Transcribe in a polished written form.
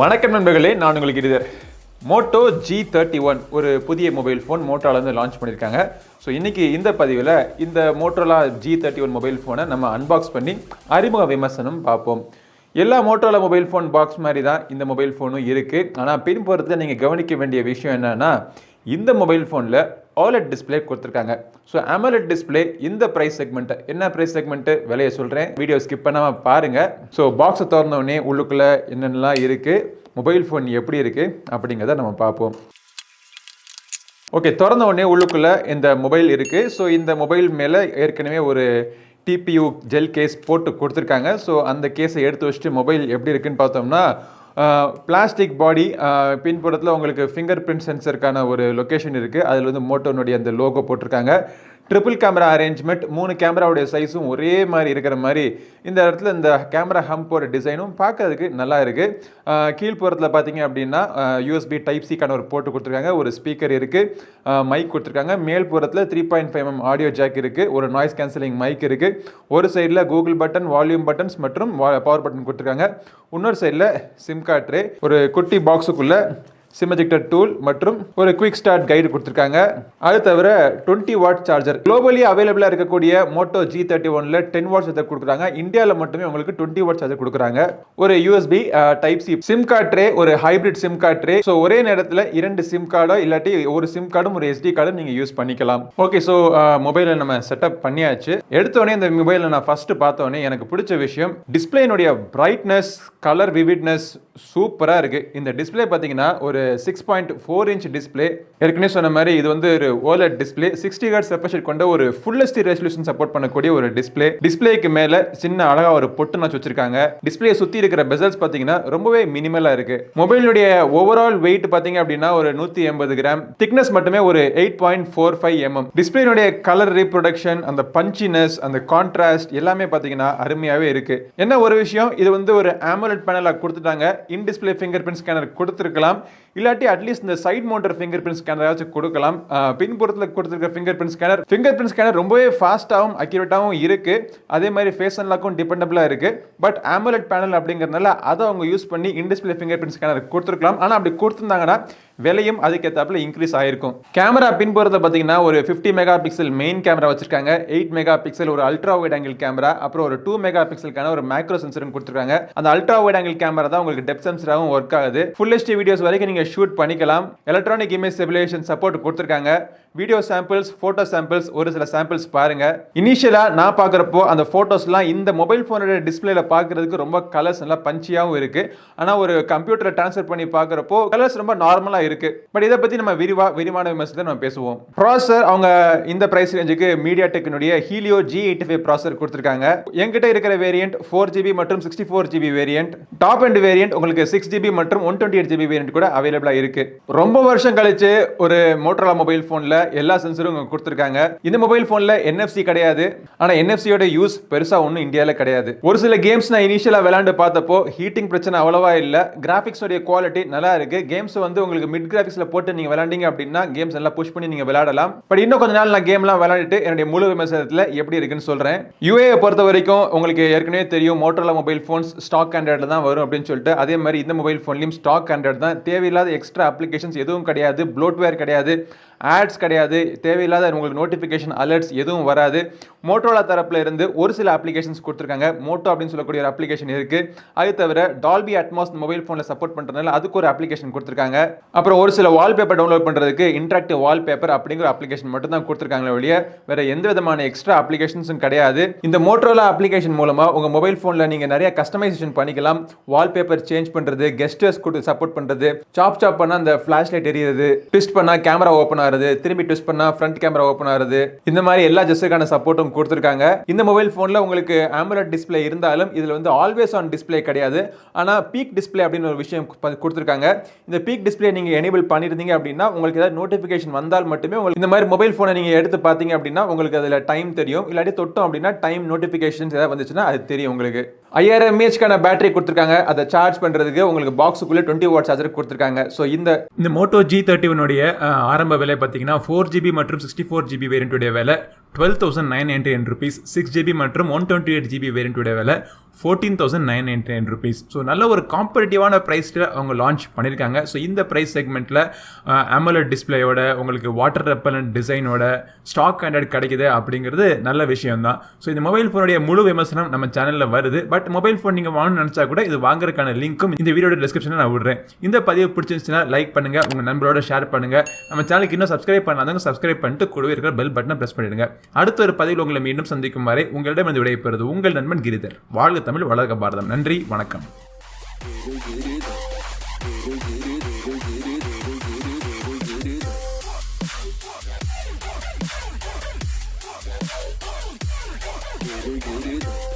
வணக்கம் நண்பர்களே, நான் உங்களுக்கு கிரிதர். மோட்டோ G31 ஒரு புதிய மொபைல் ஃபோன் மோட்டோலேருந்து லான்ச் பண்ணியிருக்காங்க. ஸோ இன்றைக்கி இந்த பதிவில் இந்த மோட்டோலா G31 மொபைல் ஃபோனை நம்ம அன்பாக்ஸ் பண்ணி அறிமுக விமர்சனம் பார்ப்போம். எல்லா மோட்டோலா மொபைல் ஃபோன் பாக்ஸ் மாதிரி தான் இந்த மொபைல் ஃபோனும் இருக்குது. ஆனால் பின்புறத்தில் நீங்கள் கவனிக்க வேண்டிய விஷயம் என்னென்னா, இந்த மொபைல் ஃபோனில் OLED டிஸ்பிளே கொடுத்துருக்காங்க. ஸோ AMOLED டிஸ்பிளே இந்த ப்ரைஸ் செக்மெண்ட்டு, என்ன ப்ரைஸ் செக்மெண்ட்டு விலையை சொல்கிறேன், வீடியோ ஸ்கிப் பண்ணாமல் பாருங்கள். ஸோ பாக்ஸை திறந்தோடனே உள்ளுக்குள்ளே என்னென்னலாம் இருக்குது, மொபைல் ஃபோன் எப்படி இருக்குது அப்படிங்கிறத நம்ம பார்ப்போம். ஓகே, திறந்த உடனே உள்ளுக்குள்ளே இந்த மொபைல் இருக்குது. ஸோ இந்த மொபைல் மேலே ஏற்கனவே ஒரு டிபியூ ஜெல் கேஸ் போட்டு கொடுத்துருக்காங்க. ஸோ அந்த கேஸை எடுத்து வச்சுட்டு மொபைல் எப்படி இருக்குன்னு பார்த்தோம்னா, பிளாஸ்டிக் பாடி, பின்புறத்தில் உங்களுக்கு ஃபிங்கர் பிரிண்ட் சென்சருக்கான ஒரு லொக்கேஷன் இருக்குது. அதில் வந்து மோட்டோனுடைய அந்த லோகோ போட்டிருக்காங்க. ட்ரிபிள் கேமரா அரேஞ்ச்மெண்ட், 3 கேமராவுடைய சைஸும் ஒரே மாதிரி இருக்கிற மாதிரி இந்த இடத்துல இந்த கேமரா ஹம்போட டிசைனும் பார்க்கறதுக்கு நல்லா இருக்குது. கீழ்ப்புறத்தில் பார்த்தீங்க அப்படின்னா USB Type-Cக்கான ஒரு போட்டு கொடுத்துருக்காங்க, ஒரு ஸ்பீக்கர் இருக்குது, மைக் கொடுத்துருக்காங்க. மேல்புறத்தில் 3.5mm ஆடியோ ஜாக் இருக்குது, ஒரு நாய்ஸ் கேன்சலிங் மைக் இருக்குது. ஒரு சைடில் கூகுள் பட்டன், வால்யூம் பட்டன்ஸ் மற்றும் பவர் பட்டன் கொடுத்துருக்காங்க. இன்னொரு சைடில் சிம் கார்ட் ட்ரே, ஒரு குட்டி பாக்ஸுக்குள்ளே சிம் எஜெக்டர் டூல் மற்றும் ஒரு குவிக் ஸ்டார்ட் கைடு கொடுத்துருக்காங்க. அது தவிர 20 வாட் சார்ஜர், குளோபலி அவைலபிளாக இருக்கக்கூடிய மோட்டோ G31ல 10 வாட் சார்ஜர் கொடுக்குறாங்க. இந்தியாவில் மட்டுமே உங்களுக்கு 20 வாட் சார்ஜர் கொடுக்குறாங்க. ஒரு USB Type-C SIM card tray, ஒரு hybrid SIM card tray. So ஒரே நேரத்தில் 2 சிம் கார்டோ இல்லாட்டி ஒரு சிம் கார்டும் ஒரு SD கார்டும் நீங்கள் யூஸ் பண்ணிக்கலாம். ஓகே, ஸோ மொபைலை நம்ம செட்டப் பண்ணியாச்சு. எடுத்தோடனே இந்த மொபைலை நான் ஃபர்ஸ்ட் பார்த்தோன்னே எனக்கு பிடிச்ச விஷயம் டிஸ்பிளேனுடைய பிரைட்னஸ், கலர் விவிட்னஸ் சூப்பராக இருக்குது. இந்த டிஸ்பிளே பார்த்தீங்கன்னா ஒரு 6.4 இன்ச் டிஸ்பிளே. ஏற்கனவே சொன்ன மாதிரி இது வந்து ஒரு OLED display, 60 Hz refresh rate கொண்ட ஒரு ஃபுல் HD ரெசல்யூஷன் சப்போர்ட் பண்ணக்கூடிய ஒரு டிஸ்பிளே. டிஸ்பிளேக்கு மேலே சின்ன அழகா ஒரு பொட்டு நாச்சு வச்சிருக்காங்க. டிஸ்பிளே சுற்றி இருக்கிற பெசல்ஸ் பார்த்தீங்கன்னா ரொம்பவே மினிமலாக இருக்கு. மொபைலுடைய ஓவரால் வெயிட் பார்த்தீங்க அப்படின்னா ஒரு 180 கிராம், திக்னஸ் மட்டுமே ஒரு 8.45 mm. டிஸ்பிளேனுடைய கலர் ரீப்ரொடக்ஷன், அந்த பஞ்சினஸ், அந்த கான்ட்ராஸ்ட் எல்லாமே பார்த்தீங்கன்னா அருமையாகவே இருக்கு. என்ன ஒரு விஷயம், இது வந்து ஒரு AMOLED பேனலாக கொடுத்துட்டாங்க. In display finger print scanner கொடுத்துருக்கலாம், இல்லாட்டி அட்லீஸ்ட் இந்த சைட் மவுண்டர் ஃபிங்கர் பிரிண்ட் ஸ்கேனராச்சும் கொடுக்கலாம். பின்புறத்தில் கொடுத்துருக்க ஃபிங்கர் பிரிண்ட் ஸ்கேனர் ரொம்பவே ஃபாஸ்ட்டாகவும் அக்யூரேட்டாகவும் இருக்கு. அதே மாதிரி ஃபேஸ் அன்லாக்கும் டிபெண்டபிளாக இருக்கு. பட் AMOLED பேனல் அப்படிங்கிறதுனால அதை அவங்க யூஸ் பண்ணி in display finger print scanner கொடுத்துருக்கலாம். ஆனால் அப்படி கொடுத்துருந்தாங்கன்னா விலையும் அதுக்கேற்றாப்புல இன்க்ரீஸ் ஆயிருக்கும். கேமரா பின்புறத்தை பார்த்தீங்கன்னா ஒரு 50 மெகா பிக்சல் மெயின் கேமரா வச்சிருக்காங்க, 8 மெகா பிக்சல் ஒரு அல்ட்ரா வைட் ஆங்கிள் கேமரா, அப்புறம் ஒரு 2 மெகா பிக்சலுக்கான ஒரு மேக்ரோ சென்சரும் கொடுத்துருக்காங்க. அந்த அல்ட்ரா வைட் ஆங்கிள் கேமரா தான் உங்களுக்கு டெப்த் சென்சராகவும் ஒர்க் ஆகுது. ஃபுல் HD வீடியோஸ் வரைக்கும் நீங்க ஷூட் பண்ணிக்கலாம். எலக்ட்ரானிக் இமேஜ் ஸ்டெபிலைசேஷன் சப்போர்ட் கொடுத்துருக்காங்க. வீடியோ சாம்பிள்ஸ், போட்டோ சாம்பிள்ஸ், ஒரு சில சாம்பிள்ஸ் பாருங்க. இனிஷியலா நான் பார்க்குறப்போ அந்த போட்டோஸ்லாம் இந்த மொபைல் போனோட டிஸ்பிளேல பார்க்கறதுக்கு ரொம்ப கலர்ஸ் நல்லா பஞ்சியாகவும் இருக்கு. ஆனால் ஒரு கம்ப்யூட்டரை ட்ரான்ஸ்ஃபர் பண்ணி பார்க்குறப்போ கலர்ஸ் ரொம்ப நார்மலா இருக்கு. பட் இதை பத்தி நம்ம விரிவான விமர்சனத்தை நம்ம பேசுவோம். ப்ராசஸர் அவங்க இந்த பிரைஸ் ரேஞ்சுக்கு மீடியாடெக்கினுடைய ஹீலியோ G85 ப்ராசஸர் கொடுத்துருக்காங்க. என்கிட்ட இருக்கிற வேரியன்ட் 4GB மற்றும் 64GB variant. Top end variant உங்களுக்கு 6GB மற்றும் 128GB வேரியன்ட் கூட அவைலபிளா இருக்கு. ரொம்ப வருஷம் கழிச்சு ஒரு மோட்டோரோலா மொபைல் போன்ல எல்லா சென்சரும் கொடுத்துருக்காங்க. இந்த மொபைல் போன்ல NFC கிடையாது. ஆனா NFCயோட யூஸ் பெருசா ஒன்றும் இந்தியாவில் கிடையாது. ஒரு சில கேம்ஸ் நான் இனிஷியலா விளையாண்டு பார்த்தப்போ ஹீட்டிங் பிரச்சனை அவ்வளவா இல்ல. கிராபிக்ஸ் குவாலிட்டி நல்லா இருக்கு. கேம்ஸ் வந்து உங்களுக்கு மிட் கிராபிக்ஸ்ல போட்டு நீங்க விளையாண்டீங்க அப்படின்னா கேம்ஸ் எல்லாம் புஷ் பண்ணி நீங்க விளையாடலாம். பட் இன்னும் கொஞ்ச நாள் நான் கேம்லாம் விளையாடிட்டு என்னுடைய முழு விமர்சனத்தில் எப்படி இருக்குன்னு சொல்றேன். UAE பொறுத்த வரைக்கும் உங்களுக்கு ஏற்கனவே தெரியும் மோட்டோரோலா மொபைல் போன்ஸ் ஸ்டாக் ஆண்ட்ராய்டில் தான் வரும் அப்படின்னு சொல்லிட்டு. அதே மாதிரி இந்த மொபைல் போன்லையும் ஸ்டாக் ஆண்ட்ராய்டு தான். தேவையில்லாத எக்ஸ்ட்ரா அப்ளிகேஷன்ஸ் எதுவும் கிடையாது, ப்ளோட்வேர் கிடையாது, ஆட்ஸ் கிடையாது, தேவையில்லாத உங்களுக்கு நோட்டிஃபிகேஷன் அலர்ட்ஸ் எதுவும் வராது. மோட்டோரோலா தரப்புல இருந்து ஒரு சில அப்ளிகேஷன்ஸ் கொடுத்துருக்காங்க. மோட்டோ அப்படின்னு சொல்லக்கூடிய ஒரு அப்ளிகேஷன் இருக்கு. அது தவிர டால்பி அட்மாஸ் மொபைல் போன்ல சப்போர்ட் பண்றதுனால அதுக்கு ஒரு அப்ளிகேஷன் கொடுத்துருக்காங்க. அப்புறம் ஒரு சில வால்பேப்பர் டவுன்லோட் பண்றதுக்கு இன்டராக்டிவ் வால்பேப்பர் அப்படிங்கிற அப்ளிகேஷன் மட்டும் தான் கொடுத்துருக்காங்களே ஒழிய வேற எந்த விதமான எக்ஸ்ட்ரா அப்ளிகேஷன்ஸும் கிடையாது. இந்த மோட்டோரோலா அப்ளிகேஷன் மூலமா உங்க மொபைல் போன்ல நீங்க நிறைய கஸ்டமைசேஷன் பண்ணிக்கலாம். வால்பேப்பர் சேஞ்ச் பண்றது, கெஸ்டர்ஸ் சப்போர்ட் பண்றது, சாப் பண்ணா அந்த ஃபிளாஷ் லைட் எரியுது, ட்விஸ்ட் பண்ணா கேமரா ஓபன் ஆகுது, திரும்பி ட்விஸ்ட் பண்ணா ஃப்ரண்ட் கேமரா ஓபன் ஆகுது, இந்த மாதிரி எல்லா ஜெஸ்டருக்கான சப்போர்ட்டும் கொடுத்துருக்காங்க. இந்த மொபைல் போன்ல உங்களுக்கு AMOLED டிஸ்பிளே இருந்தாலும் இதுல வந்து ஆல்வேஸ் ஆன் டிஸ்பிளே கிடையாது. ஆனா பீக் டிஸ்பிளே அப்படின்னு ஒரு விஷயம் கொடுத்துருக்காங்க. இந்த பீக் டிஸ்பிளே நீங்க எனேபிள் பண்ணிருந்தீங்க அப்படின்னா உங்களுக்கு ஏதாவது நோட்டிபிகேஷன் வந்தால் மட்டுமே உங்களுக்கு இந்த மாதிரி மொபைல் போனை நீங்க எடுத்து பார்த்தீங்க அப்படின்னா உங்களுக்கு அதுல டைம் தெரியும். இல்லாட்டி தொட்டோம் அப்படின்னா டைம் நோட்டிபிகேஷன்ஸ் ஏதாவது வந்துச்சுன்னா அது தெரியும் உங்களுக்கு. 5000 mAh பேட்டரி கொடுத்துருக்காங்க. அதை சார்ஜ் பண்ணுறதுக்கு உங்களுக்கு பாக்ஸுக்குள்ளே 20 வாட் சார்ஜர் கொடுத்துருக்காங்க. ஸோ இந்த Moto G31 உடைய ஆரம்ப விலை பார்த்தீங்கன்னா 4GB மற்றும் 64GB வேரியண்ட்டுடைய விலை 12,999 rupees, 6GB மற்றும் 128GB வேரியண்ட்டுடைய விலை 14,999 rupees. ஸோ நல்ல ஒரு காம்படிட்டிவான ப்ரைஸில் அவங்க லான்ச் பண்ணியிருக்காங்க. ஸோ இந்த ப்ரைஸ் செக்மெண்ட்டில் AMOLED டிஸ்பிளேயோட உங்களுக்கு வாட்டர் ரெப்பலண்ட் டிசைனோட ஸ்டாக் ஆண்ட்ராய்டு கிடைக்குது அப்படிங்கிறது நல்ல விஷயம் தான். ஸோ இந்த மொபைல் ஃபோனுடைய முழு விமர்சனம் நம்ம சேனலில் வருது. பட் மொபைல் ஃபோன் நீங்கள் வாங்கணும்னு நினச்சா கூட இது வாங்குறதுக்கான லிங்க்கும் இந்த வீடியோட டிஸ்கிரிப்ஷனில் நான் விடுறேன். இந்த பதிவு பிடிச்சிருந்துச்சுன்னா லைக் பண்ணுங்கள், உங்கள் நண்பரோட ஷேர் பண்ணுங்கள். நம்ம சேனலுக்கு இன்னும் சப்ஸ்கிரைப் பண்ணாதவங்க சப்ஸ்கிரைப் பண்ணிட்டு கூடவே இருக்கிற பெல் பட்டனை ப்ரெஸ் பண்ணிடுங்க. அடுத்த ஒரு பதிவில் உங்களை மீண்டும் சந்திக்கும் வரை உங்களிடம் இந்த விடைபெறுவது உங்கள் நண்பன் கிரிதர். வாழ்க தமிழ், வளர்க பாரதம். நன்றி, வணக்கம். Giri.